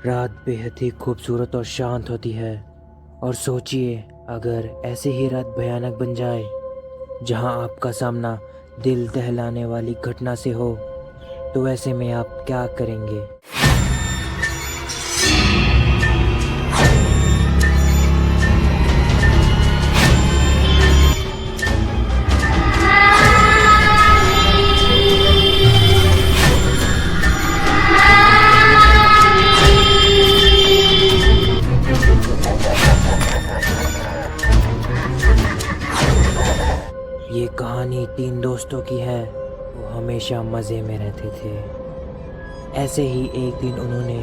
रात बेहद ही खूबसूरत और शांत होती है। और सोचिए, अगर ऐसे ही रात भयानक बन जाए, जहां आपका सामना दिल दहलाने वाली घटना से हो, तो ऐसे में आप क्या करेंगे? ये कहानी 3 दोस्तों की है। वो हमेशा मज़े में रहते थे। ऐसे ही एक दिन उन्होंने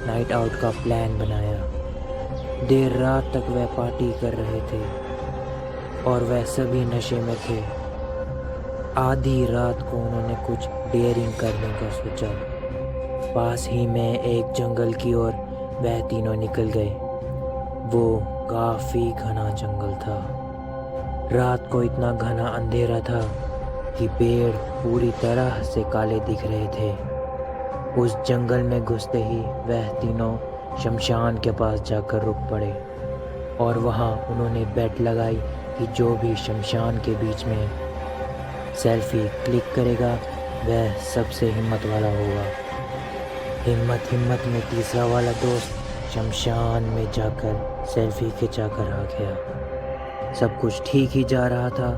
नाइट आउट का प्लान बनाया। देर रात तक वह पार्टी कर रहे थे और वह सभी नशे में थे। आधी रात को उन्होंने कुछ डेयरिंग करने का सोचा। पास ही में एक जंगल की ओर वह तीनों निकल गए। वो काफ़ी घना जंगल था। रात को इतना घना अंधेरा था कि पेड़ पूरी तरह से काले दिख रहे थे। उस जंगल में घुसते ही वह तीनों शमशान के पास जाकर रुक पड़े और वहाँ उन्होंने बेट लगाई कि जो भी शमशान के बीच में सेल्फी क्लिक करेगा वह सबसे हिम्मत वाला होगा। हिम्मत में तीसरा वाला दोस्त शमशान में जाकर सेल्फी खिंचाकर आ गया। सब कुछ ठीक ही जा रहा था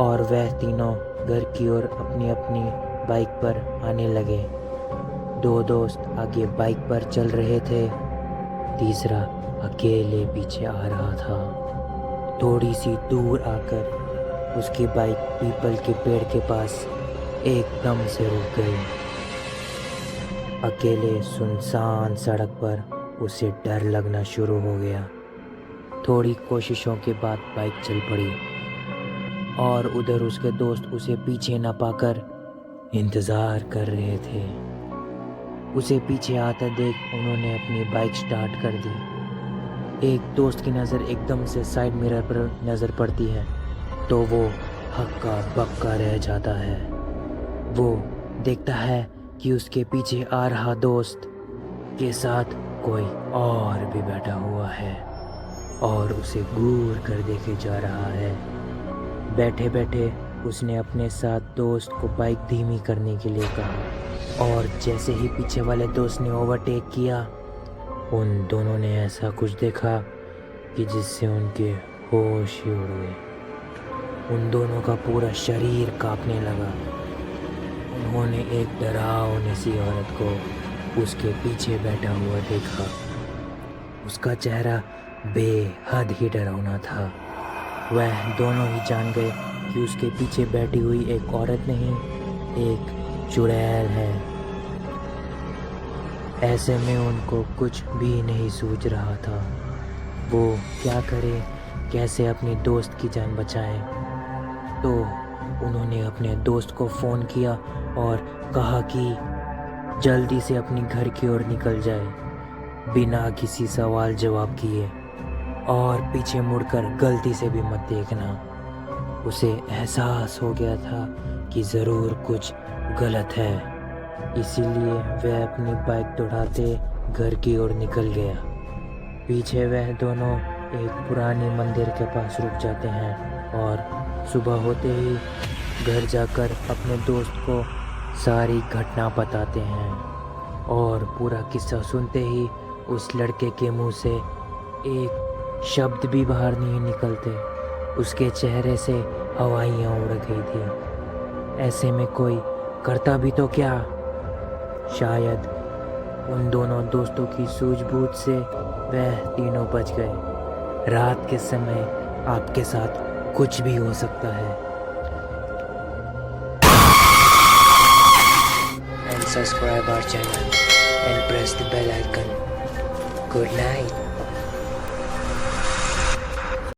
और वह तीनों घर की ओर अपनी अपनी बाइक पर आने लगे। 2 दोस्त आगे बाइक पर चल रहे थे, तीसरा अकेले पीछे आ रहा था। थोड़ी सी दूर आकर उसकी बाइक पीपल के पेड़ के पास एकदम से रुक गई। अकेले सुनसान सड़क पर उसे डर लगना शुरू हो गया। थोड़ी कोशिशों के बाद बाइक चल पड़ी और उधर उसके दोस्त उसे पीछे न पाकर इंतज़ार कर रहे थे। उसे पीछे आता देख उन्होंने अपनी बाइक स्टार्ट कर दी। एक दोस्त की नज़र एकदम से साइड मिरर पर नज़र पड़ती है तो वो हक्का बक्का रह जाता है। वो देखता है कि उसके पीछे आ रहा दोस्त के साथ कोई और भी बैठा हुआ है और उसे घूर कर देखे जा रहा है। बैठे बैठे उसने अपने साथ दोस्त को बाइक धीमी करने के लिए कहा और जैसे ही पीछे वाले दोस्त ने ओवरटेक किया, उन दोनों ने ऐसा कुछ देखा कि जिससे उनके होश ही उड़ गए। उन दोनों का पूरा शरीर कांपने लगा। उन्होंने एक डरावनी सी औरत को उसके पीछे बैठा हुआ देखा। उसका चेहरा बेहद ही डरावना था। वह दोनों ही जान गए कि उसके पीछे बैठी हुई एक औरत नहीं, एक चुड़ैल है। ऐसे में उनको कुछ भी नहीं सूझ रहा था। वो क्या करे, कैसे अपनी दोस्त की जान बचाएं। तो उन्होंने अपने दोस्त को फ़ोन किया और कहा कि जल्दी से अपनी घर की ओर निकल जाए बिना किसी सवाल जवाब किए और पीछे मुड़कर गलती से भी मत देखना। उसे एहसास हो गया था कि ज़रूर कुछ गलत है, इसीलिए वह अपनी बाइक दौड़ाते घर की ओर निकल गया। पीछे वह दोनों एक पुरानी मंदिर के पास रुक जाते हैं और सुबह होते ही घर जाकर अपने दोस्त को सारी घटना बताते हैं। और पूरा किस्सा सुनते ही उस लड़के के मुंह से एक शब्द भी बाहर नहीं निकलते। उसके चेहरे से हवाइयाँ उड़ गई थी। ऐसे में कोई करता भी तो क्या? शायद उन दोनों दोस्तों की सूझबूझ से वह तीनों बच गए। रात के समय आपके साथ कुछ भी हो सकता है। And subscribe our channel and press the bell icon. Good night.